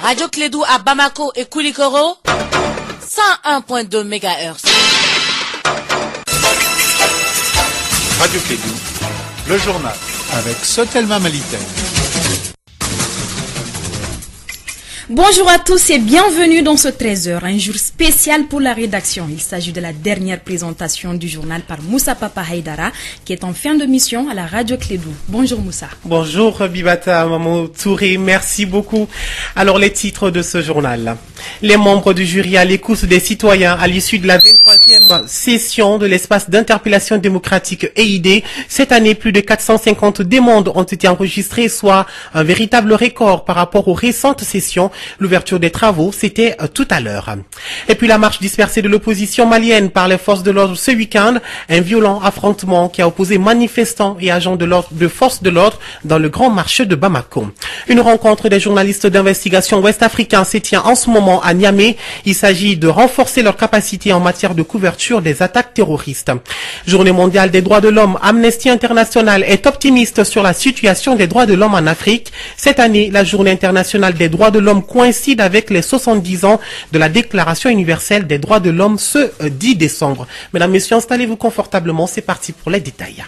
Radio Clédou à Bamako et Koulikoro, 101.2 MHz. Radio Clédou, le journal, avec Sotelma Malitel. Bonjour à tous et bienvenue dans ce 13h, un jour spécial pour la rédaction. Il s'agit de la dernière présentation du journal par Moussa Papa Haïdara, qui est en fin de mission à la Radio Clédou. Bonjour Moussa. Bonjour Bibata Maman Touré, merci beaucoup. Alors les titres de ce journal. Les membres du jury à l'écoute des citoyens à l'issue de la 23e session de l'espace d'interpellation démocratique EID. Cette année, plus de 450 demandes ont été enregistrées, soit un véritable record par rapport aux récentes sessions. L'ouverture des travaux, c'était tout à l'heure. Et puis la marche dispersée de l'opposition malienne par les forces de l'ordre ce week-end, un violent affrontement qui a opposé manifestants et agents de forces de l'ordre dans le grand marché de Bamako. Une rencontre des journalistes d'investigation ouest-africains se tient en ce moment à Niamey. Il s'agit de renforcer leur capacité en matière de couverture des attaques terroristes. Journée mondiale des droits de l'homme, Amnesty International est optimiste sur la situation des droits de l'homme en Afrique. Cette année, la journée internationale des droits de l'homme coïncide avec les 70 ans de la Déclaration universelle des droits de l'homme ce 10 décembre. Mesdames, Messieurs, installez-vous confortablement, c'est parti pour les détails.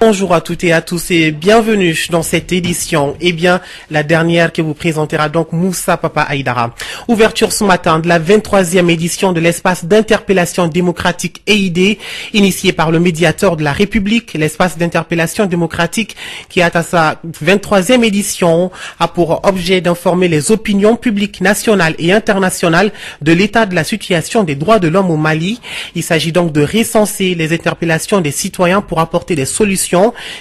Bonjour à toutes et à tous et bienvenue dans cette édition. Eh bien, la dernière que vous présentera donc Moussa Papa Haïdara. Ouverture ce matin de la 23e édition de l'espace d'interpellation démocratique EID, initié par le médiateur de la République. L'espace d'interpellation démocratique qui est à sa 23e édition a pour objet d'informer les opinions publiques nationales et internationales de l'état de la situation des droits de l'homme au Mali. Il s'agit donc de recenser les interpellations des citoyens pour apporter des solutions.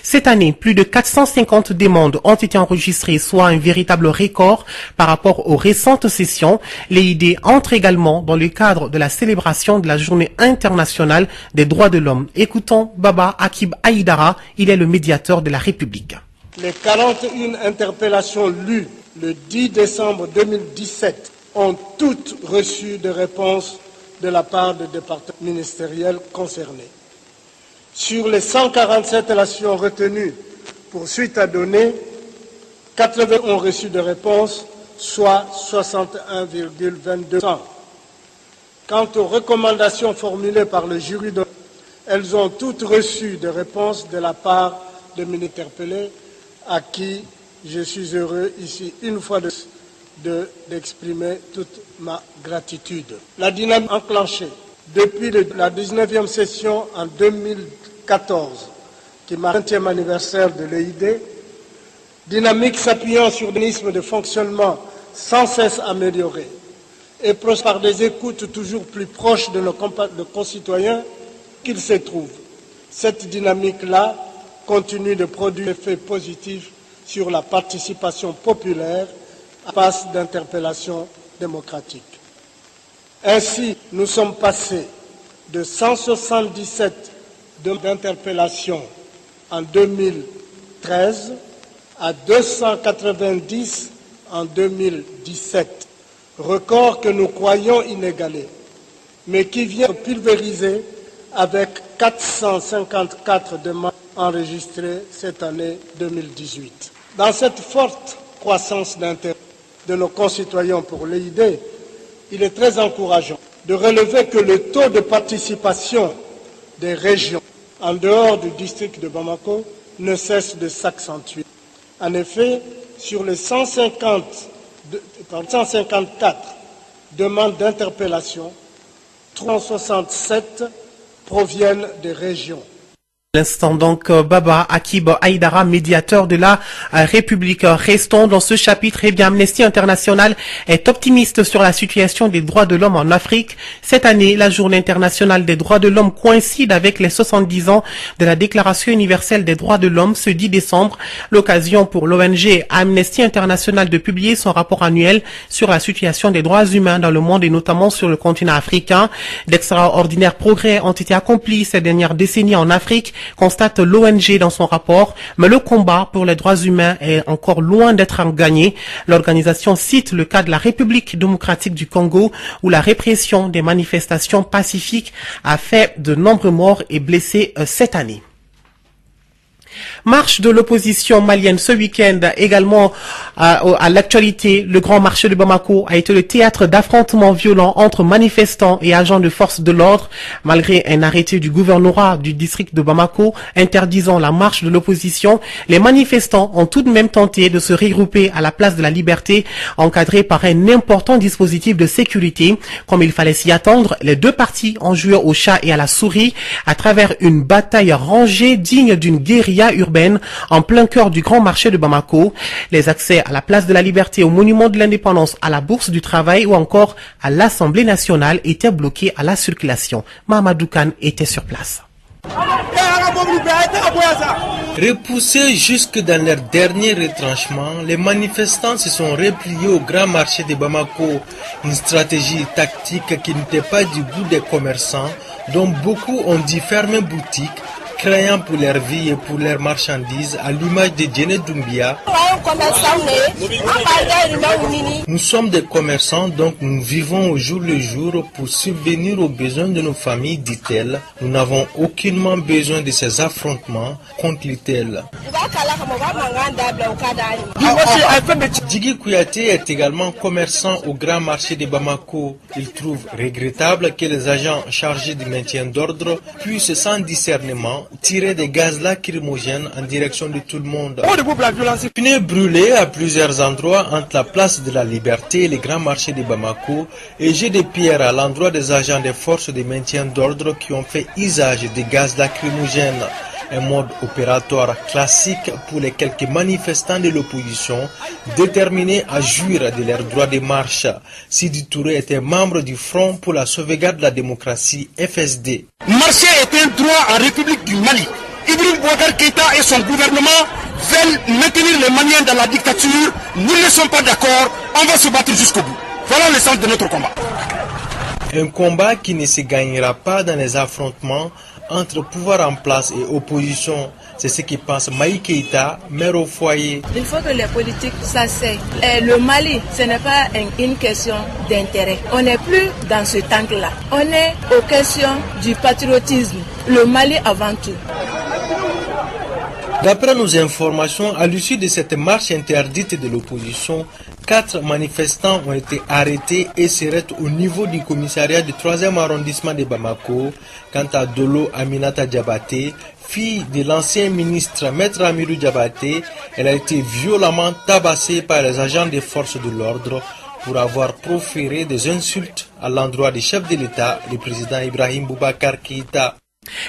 Cette année, plus de 450 demandes ont été enregistrées, soit un véritable record par rapport aux récentes sessions. L'EID entre également dans le cadre de la célébration de la Journée internationale des droits de l'homme. Écoutons Baba Akib Haïdara, il est le médiateur de la République. Les 41 interpellations lues le 10 décembre 2017 ont toutes reçu de réponses de la part des départements ministériels concernés. Sur les 147 interpellations retenues pour suite à donner, 80 ont reçu de réponse, soit 61,22%. Quant aux recommandations formulées par le jury, elles ont toutes reçu de réponses de la part des ministres interpellés, à qui je suis heureux ici une fois d'exprimer toute ma gratitude. La dynamique enclenchée depuis la 19e session en 2014, qui marque le 20e anniversaire de l'EID, dynamique s'appuyant sur des mécanismes de fonctionnement sans cesse améliorés et par des écoutes toujours plus proches de nos concitoyens qu'ils se trouvent. Cette dynamique-là continue de produire des effets positifs sur la participation populaire à l'espace d'interpellation démocratique. Ainsi, nous sommes passés de 177 d'interpellations en 2013 à 290 en 2017, record que nous croyons inégalé, mais qui vient pulvériser avec 454 demandes enregistrées cette année 2018. Dans cette forte croissance d'intérêt de nos concitoyens pour l'EID, il est très encourageant de relever que le taux de participation des régions en dehors du district de Bamako ne cesse de s'accentuer. En effet, sur les 154 demandes d'interpellation, 367 proviennent des régions. L'instant donc Baba Akib Haïdara, médiateur de la République. Restons dans ce chapitre. Eh bien, Amnesty International est optimiste sur la situation des droits de l'homme en Afrique. Cette année, la Journée internationale des droits de l'homme coïncide avec les 70 ans de la Déclaration universelle des droits de l'homme ce 10 décembre. L'occasion pour l'ONG Amnesty International de publier son rapport annuel sur la situation des droits humains dans le monde et notamment sur le continent africain. D'extraordinaires progrès ont été accomplis ces dernières décennies en Afrique, constate l'ONG dans son rapport, mais le combat pour les droits humains est encore loin d'être gagné. L'organisation cite le cas de la République démocratique du Congo où la répression des manifestations pacifiques a fait de nombreux morts et blessés cette année. Marche de l'opposition malienne ce week-end, également à l'actualité. Le grand marché de Bamako a été le théâtre d'affrontements violents entre manifestants et agents de force de l'ordre, malgré un arrêté du gouvernorat du district de Bamako interdisant la marche de l'opposition. Les manifestants ont tout de même tenté de se regrouper à la place de la Liberté, encadré par un important dispositif de sécurité. Comme il fallait s'y attendre, les deux parties ont joué au chat et à la souris à travers une bataille rangée digne d'une guérilla urbaine en plein cœur du grand marché de Bamako. Les accès à la place de la Liberté, au monument de l'indépendance, à la bourse du travail ou encore à l'Assemblée nationale étaient bloqués à la circulation. Mahamadou Kane était sur place. Repoussés jusque dans leur dernier retranchement, les manifestants se sont repliés au grand marché de Bamako, une stratégie tactique qui n'était pas du goût des commerçants, dont beaucoup ont dû fermer boutique, craignant pour leur vie et pour leurs marchandises, à l'image de Djene Doumbia. Nous sommes des commerçants, donc nous vivons au jour le jour pour subvenir aux besoins de nos familles, dit-elle. Nous n'avons aucunement besoin de ces affrontements, conclut-elle. Djigui Kouyaté est également commerçant au grand marché de Bamako. Il trouve regrettable que les agents chargés du maintien d'ordre puissent sans discernement tirer des gaz lacrymogènes en direction de tout le monde. Pneus brûlés à plusieurs endroits entre la place de la Liberté et le grand marché de Bamako et jet de pierres à l'endroit des agents des forces de maintien d'ordre qui ont fait usage des gaz lacrymogènes. Un mode opératoire classique pour les quelques manifestants de l'opposition déterminés à jouir de leurs droits de marche. Sidi Touré était membre du Front pour la sauvegarde de la démocratie FSD. Marcher est un droit en République du Mali. Ibrahim Boubacar Keïta et son gouvernement veulent maintenir les Maliens dans la dictature. Nous ne sommes pas d'accord. On va se battre jusqu'au bout. Voilà le sens de notre combat. Un combat qui ne se gagnera pas dans les affrontements entre pouvoir en place et opposition. C'est ce que pense Maï Keïta, maire au foyer. Il faut que les politiques s'asseyent. Le Mali, ce n'est pas une question d'intérêt. On n'est plus dans ce tank-là. On est aux questions du patriotisme. Le Mali avant tout. D'après nos informations, à l'issue de cette marche interdite de l'opposition, 4 manifestants ont été arrêtés et seraient au niveau du commissariat du 3e arrondissement de Bamako. Quant à Dolo Aminata Diabaté, fille de l'ancien ministre Maître Amirou Diabaté, elle a été violemment tabassée par les agents des forces de l'ordre pour avoir proféré des insultes à l'endroit du chef de l'État, le président Ibrahim Boubacar Keïta.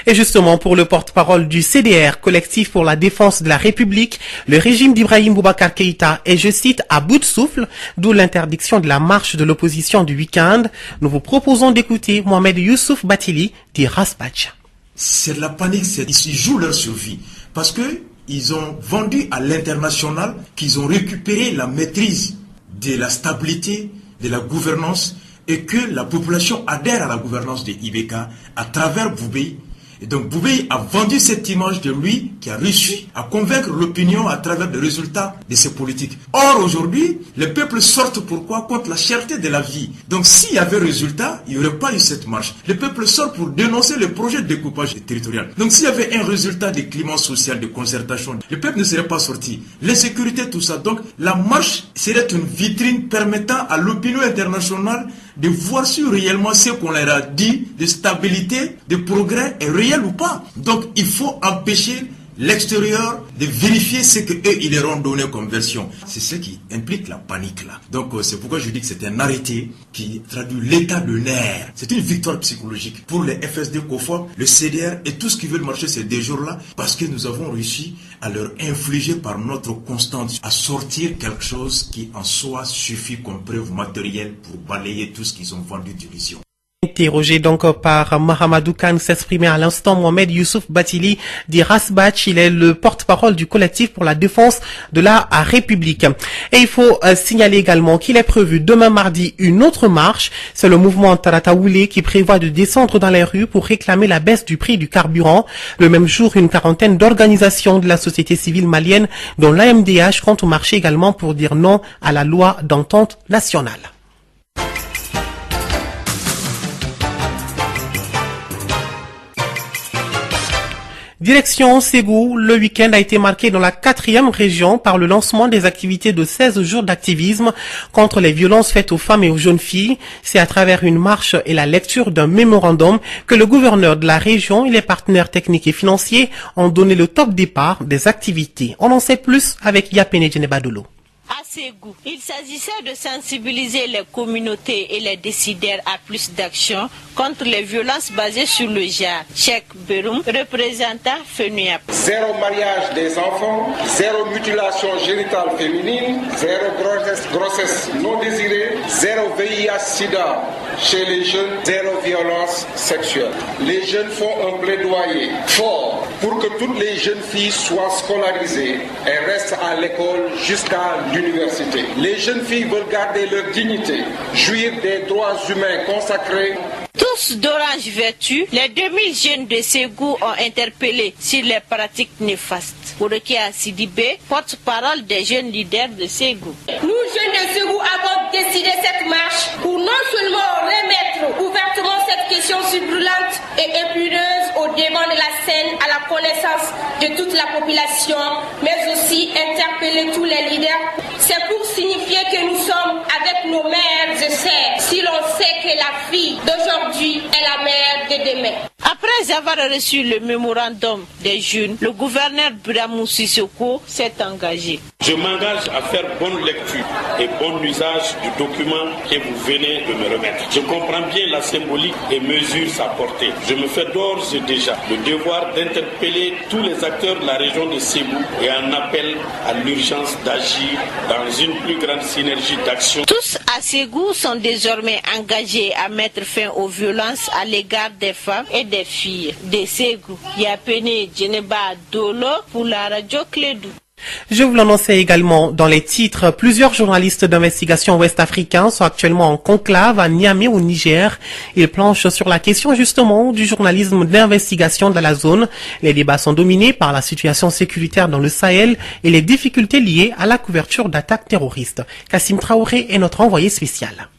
Et justement, pour le porte-parole du CDR, Collectif pour la défense de la République, le régime d'Ibrahim Boubacar Keïta est, je cite, à bout de souffle, d'où l'interdiction de la marche de l'opposition du week-end. Nous vous proposons d'écouter Mohamed Youssouf Batili dit Rasbach. C'est de la panique, ils jouent leur survie. Parce que ils ont vendu à l'international qu'ils ont récupéré la maîtrise de la stabilité, de la gouvernance, et que la population adhère à la gouvernance de IBK à travers Boubei. Et donc Boubei a vendu cette image de lui qui a réussi à convaincre l'opinion à travers les résultats de ses politiques. Or aujourd'hui, les peuples sortent pourquoi? Contre la cherté de la vie. Donc s'il y avait résultat, il n'y aurait pas eu cette marche. Les peuples sortent pour dénoncer le projet de découpage territorial. Donc s'il y avait un résultat de climat social, de concertation, le peuple ne serait pas sorti. L'insécurité, tout ça. Donc la marche serait une vitrine permettant à l'opinion internationale de voir si réellement ce qu'on leur a dit de stabilité, de progrès est réel ou pas. Donc il faut empêcher l'extérieur de vérifier ce qu'eux ils leur ont donné comme version. C'est ce qui implique la panique là. Donc c'est pourquoi je dis que c'est un arrêté qui traduit l'état de nerfs. C'est une victoire psychologique pour les FSD, COFOP, le CDR et tout ce qui veulent marcher ces 2 jours là, parce que nous avons réussi à leur infliger par notre constance à sortir quelque chose qui en soi suffit comme preuve matérielle pour balayer tout ce qu'ils ont vendu d'illusion. Interrogé donc par Mahamadou Kane, s'exprimait à l'instant Mohamed Youssouf Batili dit Rasbach. Il est le porte-parole du collectif pour la défense de la République. Et il faut signaler également qu'il est prévu demain mardi une autre marche. C'est le mouvement Tarataoulé qui prévoit de descendre dans les rues pour réclamer la baisse du prix du carburant. Le même jour, une quarantaine d'organisations de la société civile malienne, dont l'AMDH, compte marcher également pour dire non à la loi d'entente nationale. Direction Ségou, le week-end a été marqué dans la 4e région par le lancement des activités de 16 jours d'activisme contre les violences faites aux femmes et aux jeunes filles. C'est à travers une marche et la lecture d'un mémorandum que le gouverneur de la région et les partenaires techniques et financiers ont donné le top départ des activités. On en sait plus avec Yapene Djenebadolo. À Ségou, il s'agissait de sensibiliser les communautés et les décideurs à plus d'action contre les violences basées sur le genre. Cheikh Beroum, représentant FENUAP. Zéro mariage des enfants, zéro mutilation génitale féminine, zéro grossesse non désirée, zéro VIH-Sida chez les jeunes, zéro violence sexuelle. Les jeunes font un plaidoyer fort pour que toutes les jeunes filles soient scolarisées et restent à l'école jusqu'à l'université. Les jeunes filles veulent garder leur dignité, jouir des droits humains consacrés. Tous d'orange vertu, les 2000 jeunes de Ségou ont interpellé sur les pratiques néfastes. Orokia Sidibé, porte-parole des jeunes leaders de Ségou. Nous, jeunes de Ségou, avons décidé cette marche pour non seulement remettre ouvertement cette question si brûlante et épineuse au devant de la scène, à la connaissance de toute la population, mais aussi interpeller tous les leaders. C'est pour signifier que nous sommes avec nos mères et sœurs, si l'on sait que la fille d'aujourd'hui est la mère de demain. Après avoir reçu le mémorandum des jeunes, le gouverneur Biramou Sissoko s'est engagé. Je m'engage à faire bonne lecture et bon usage du document que vous venez de me remettre. Je comprends bien la symbolique et mesure sa portée. Je me fais d'ores et déjà le devoir d'interpeller tous les acteurs de la région de Ségou et en appel à l'urgence d'agir dans une plus grande synergie d'action. Tous à Ségou sont désormais engagés à mettre fin aux violences à l'égard des femmes et des filles. De Ségou, Yapene Djenebadolo pour la radio Clédou. Je vous l'annonçais également dans les titres. Plusieurs journalistes d'investigation ouest-africains sont actuellement en conclave à Niamey au Niger. Ils planchent sur la question justement du journalisme d'investigation dans la zone. Les débats sont dominés par la situation sécuritaire dans le Sahel et les difficultés liées à la couverture d'attaques terroristes. Kassim Traoré est notre envoyé spécial.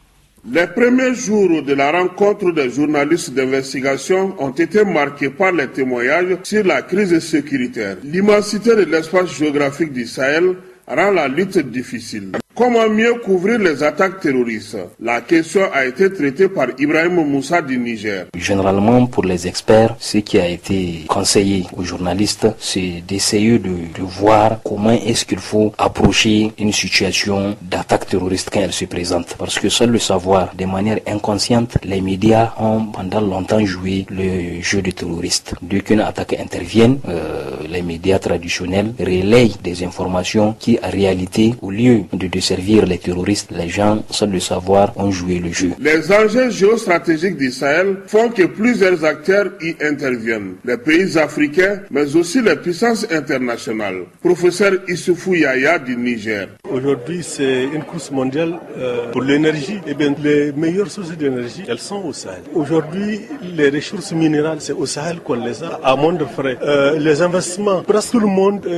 Les premiers jours de la rencontre des journalistes d'investigation ont été marqués par les témoignages sur la crise sécuritaire. L'immensité de l'espace géographique du Sahel rend la lutte difficile. Comment mieux couvrir les attaques terroristes? La question a été traitée par Ibrahim Moussa du Niger. Généralement, pour les experts, ce qui a été conseillé aux journalistes, c'est d'essayer de voir comment est-ce qu'il faut approcher une situation d'attaque terroriste quand elle se présente. Parce que sans le savoir, de manière inconsciente, les médias ont pendant longtemps joué le jeu de terroriste. Dès qu'une attaque intervienne, les médias traditionnels relayent des informations qui, en réalité, au lieu de servir les terroristes, les gens, sans le savoir, ont joué le jeu. Les enjeux géostratégiques du Sahel font que plusieurs acteurs y interviennent. Les pays africains, mais aussi les puissances internationales. Professeur Issoufou Yaya du Niger. Aujourd'hui, c'est une course mondiale pour l'énergie. Eh bien, les meilleures sources d'énergie, elles sont au Sahel. Aujourd'hui, les ressources minérales, c'est au Sahel qu'on les a à moins de frais. Les investissements, presque tout le monde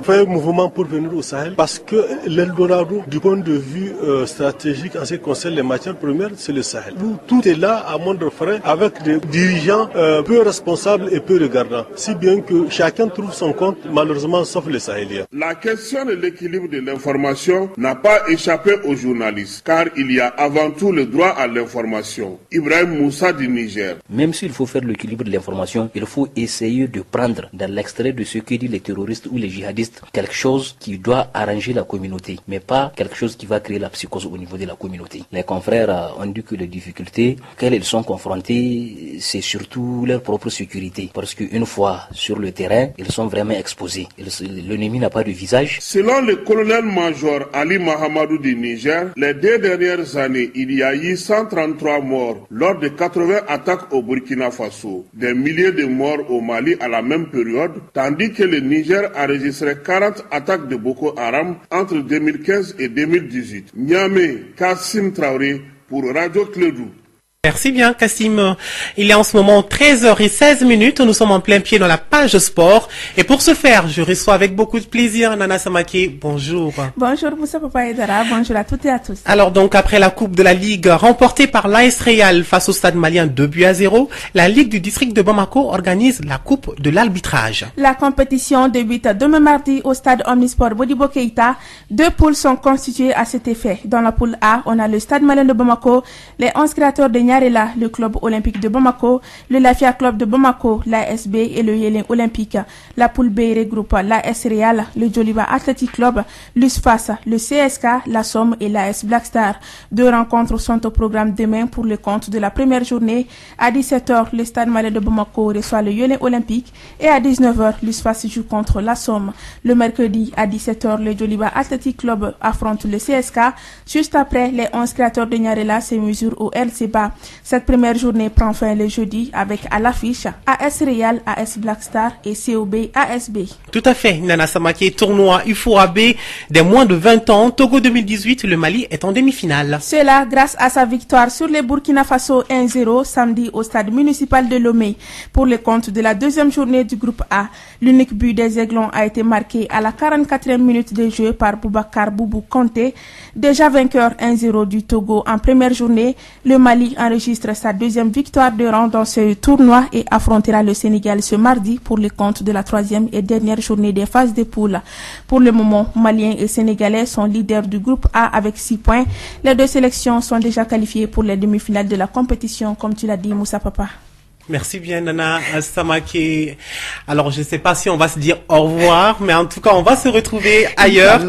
fait un mouvement pour venir au Sahel parce que l'Eldorado, du point de vue stratégique en ce qui concerne les matières premières, c'est le Sahel. Tout est là à moindre frais avec des dirigeants peu responsables et peu regardants. Si bien que chacun trouve son compte, malheureusement, sauf les Sahéliens. La question de l'équilibre de l'information n'a pas échappé aux journalistes, car il y a avant tout le droit à l'information. Ibrahim Moussa du Niger. Même s'il faut faire l'équilibre de l'information, il faut essayer de prendre dans l'extrait de ce que disent les terroristes ou les djihadistes quelque chose qui doit arranger la communauté, mais pas quelque chose qui va créer la psychose au niveau de la communauté. Les confrères ont dit que les difficultés auxquelles ils sont confrontés, c'est surtout leur propre sécurité. Parce qu'une fois sur le terrain, ils sont vraiment exposés. L'ennemi n'a pas de visage. Selon le colonel-major Ali Mahamadou du Niger, les 2 dernières années, il y a eu 133 morts lors de 80 attaques au Burkina Faso, des milliers de morts au Mali à la même période, tandis que le Niger a enregistré 40 attaques de Boko Haram entre 2015 et 2018. Niamey, Kassim Traoré pour Radio Clédou. Merci bien, Kassim. Il est en ce moment 13h16. Nous sommes en plein pied dans la page sport. Et pour ce faire, je reçois avec beaucoup de plaisir Nana Samake. Bonjour. Bonjour, Moussa Papa Haïdara. Bonjour à toutes et à tous. Alors donc, après la Coupe de la Ligue remportée par l'AS Real face au Stade Malien 2-0, la Ligue du district de Bamako organise la Coupe de l'arbitrage. La compétition débute demain mardi au Stade Omnisport Bodibo Keïta. 2 poules sont constituées à cet effet. Dans la poule A, on a le Stade Malien de Bamako, les 11 créateurs de Nyarela, le club olympique de Bamako, le Lafia Club de Bamako, l'ASB et le Yélin Olympique. La poule B regroupe l'AS Real, le Joliba Athletic Club, l'USFAS, le CSK, la Somme et l'AS Blackstar. 2 rencontres sont au programme demain pour le compte de la première journée. À 17h, le Stade Malien de Bamako reçoit le Yélin Olympique et à 19h, l'USFAS joue contre la Somme. Le mercredi à 17h, le Joliba Athletic Club affronte le CSK. Juste après, les 11 créateurs de Nyarela se mesurent au LCBA. Cette première journée prend fin le jeudi avec à l'affiche AS Real, AS Blackstar et COB ASB. Tout à fait, Nana Samake, tournoi UFOA B des moins de 20 ans, Togo 2018, le Mali est en demi-finale. Cela grâce à sa victoire sur les Burkina Faso 1-0 samedi au stade municipal de Lomé. Pour le compte de la deuxième journée du groupe A, l'unique but des Aiglons a été marqué à la 44e minute de jeu par Boubacar Boubou Kanté. Déjà vainqueur 1-0 du Togo en première journée, le Mali enregistre sa deuxième victoire de rang dans ce tournoi et affrontera le Sénégal ce mardi pour le compte de la troisième et dernière journée des phases de poule. Pour le moment, Maliens et Sénégalais sont leaders du groupe A avec 6 points. Les 2 sélections sont déjà qualifiées pour les demi-finales de la compétition, comme tu l'as dit, Moussa Papa. Merci bien, Nana Samake. Alors, je ne sais pas si on va se dire au revoir, mais en tout cas, on va se retrouver ailleurs.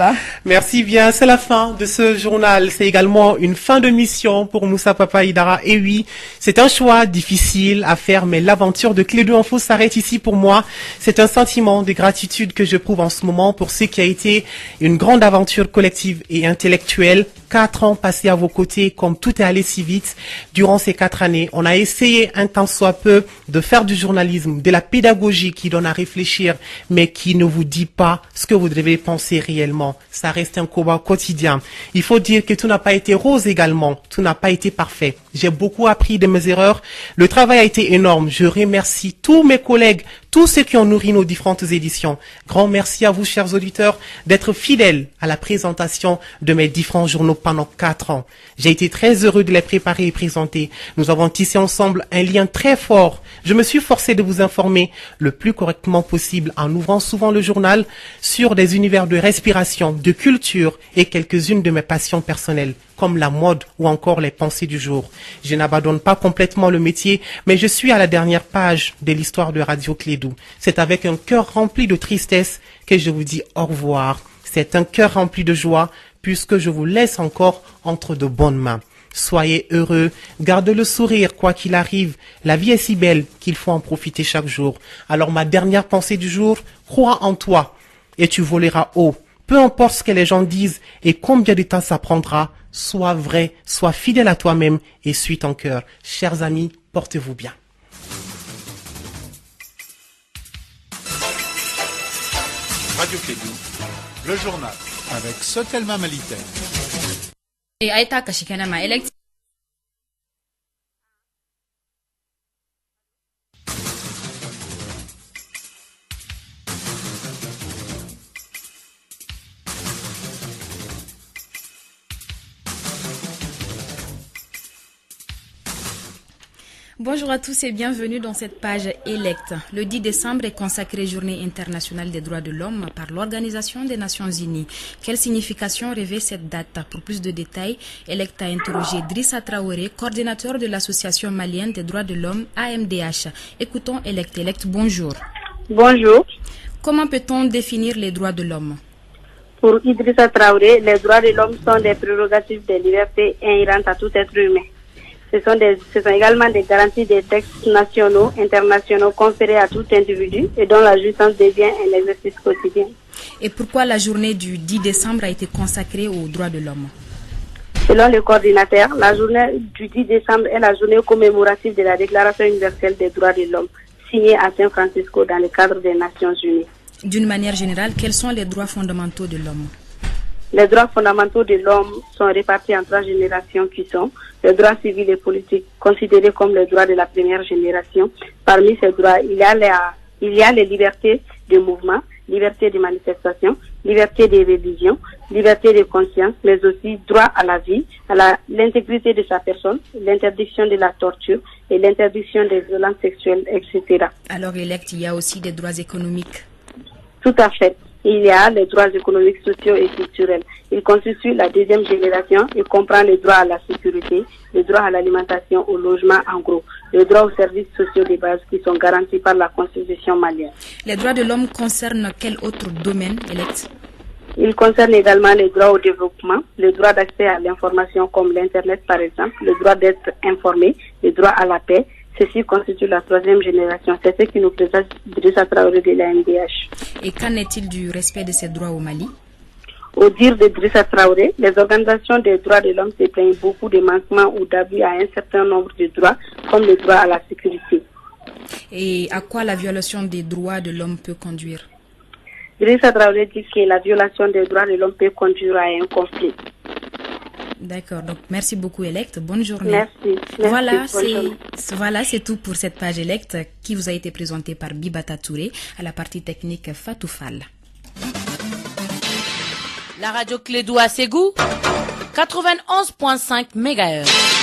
Merci bien. C'est la fin de ce journal. C'est également une fin de mission pour Moussa Papa Haïdara. Et oui, c'est un choix difficile à faire, mais l'aventure de Clé 2 Info s'arrête ici pour moi. C'est un sentiment de gratitude que je prouve en ce moment pour ce qui a été une grande aventure collective et intellectuelle. 4 ans passés à vos côtés, comme tout est allé si vite. Durant ces 4 années, on a essayé un tant soit peu de faire du journalisme, de la pédagogie qui donne à réfléchir, mais qui ne vous dit pas ce que vous devez penser réellement. Ça reste un combat quotidien. Il faut dire que tout n'a pas été rose également. Tout n'a pas été parfait. J'ai beaucoup appris de mes erreurs. Le travail a été énorme. Je remercie tous mes collègues, tous ceux qui ont nourri nos différentes éditions. Grand merci à vous, chers auditeurs, d'être fidèles à la présentation de mes différents journaux pendant 4 ans. J'ai été très heureux de les préparer et présenter. Nous avons tissé ensemble un lien très fort. Je me suis forcé de vous informer le plus correctement possible en ouvrant souvent le journal sur des univers de respiration, de culture et quelques-unes de mes passions personnelles, comme la mode ou encore les pensées du jour. Je n'abandonne pas complètement le métier, mais je suis à la dernière page de l'histoire de Radio Clédou. C'est avec un cœur rempli de tristesse que je vous dis au revoir. C'est un cœur rempli de joie, puisque je vous laisse encore entre de bonnes mains. Soyez heureux, gardez le sourire quoi qu'il arrive. La vie est si belle qu'il faut en profiter chaque jour. Alors ma dernière pensée du jour, crois en toi et tu voleras haut. Peu importe ce que les gens disent et combien de temps ça prendra, sois vrai, sois fidèle à toi-même et suis ton cœur. Chers amis, portez-vous bien. Radio Clédou, le journal avec Sotelma Malitaire. Et Aïta Kashikanama élect. Bonjour à tous et bienvenue dans cette page Elect. Le 10 décembre est consacrée Journée internationale des droits de l'homme par l'Organisation des Nations Unies. Quelle signification revêt cette date? Pour plus de détails, Elect a interrogé Drissa Traoré, coordinateur de l'Association malienne des droits de l'homme AMDH. Écoutons Elect. Elect, bonjour. Bonjour. Comment peut-on définir les droits de l'homme? Pour Idrissa Traoré, les droits de l'homme sont des prérogatives des libertés inhérentes à tout être humain. Ce sont également des garanties des textes nationaux, internationaux conférés à tout individu et dont la jouissance devient un exercice quotidien. Et pourquoi la journée du 10 décembre a été consacrée aux droits de l'homme? Selon le coordinateur, la journée du 10 décembre est la journée commémorative de la Déclaration universelle des droits de l'homme, signée à San Francisco dans le cadre des Nations Unies. D'une manière générale, quels sont les droits fondamentaux de l'homme? Les droits fondamentaux de l'homme sont répartis en 3 générations qui sont les droits civils et politiques, considérés comme les droits de la première génération. Parmi ces droits, il y a les libertés de mouvement, liberté de manifestation, liberté de religion, liberté de conscience, mais aussi droit à la vie, à l'intégrité de sa personne, l'interdiction de la torture et l'interdiction des violences sexuelles, etc. Alors, élect, il y a aussi des droits économiques. Tout à fait. Il y a les droits économiques, sociaux et culturels. Il constitue la 2e génération et comprend les droits à la sécurité, les droits à l'alimentation, au logement en gros, les droits aux services sociaux de base qui sont garantis par la Constitution malienne. Les droits de l'homme concernent quel autre domaine, élect? Il concerne également les droits au développement, le droit d'accès à l'information comme l'Internet par exemple, le droit d'être informé, le droit à la paix. Ceci constitue la 3e génération. C'est ce qui nous présente Idrissa Traoré de la MDH. Et qu'en est-il du respect de ces droits au Mali? Au dire d'Idrissa Traoré, les organisations des droits de l'homme se plaignent beaucoup de manquements ou d'abus à un certain nombre de droits, comme le droit à la sécurité. Et à quoi la violation des droits de l'homme peut conduire? Idrissa Traoré dit que la violation des droits de l'homme peut conduire à un conflit. D'accord, donc merci beaucoup élect, bonne journée. Merci. Voilà, c'est tout pour cette page élect qui vous a été présentée par Bibata Touré, à la partie technique Fatou Fall. La radio Clédou à Ségou, 91.5 MHz.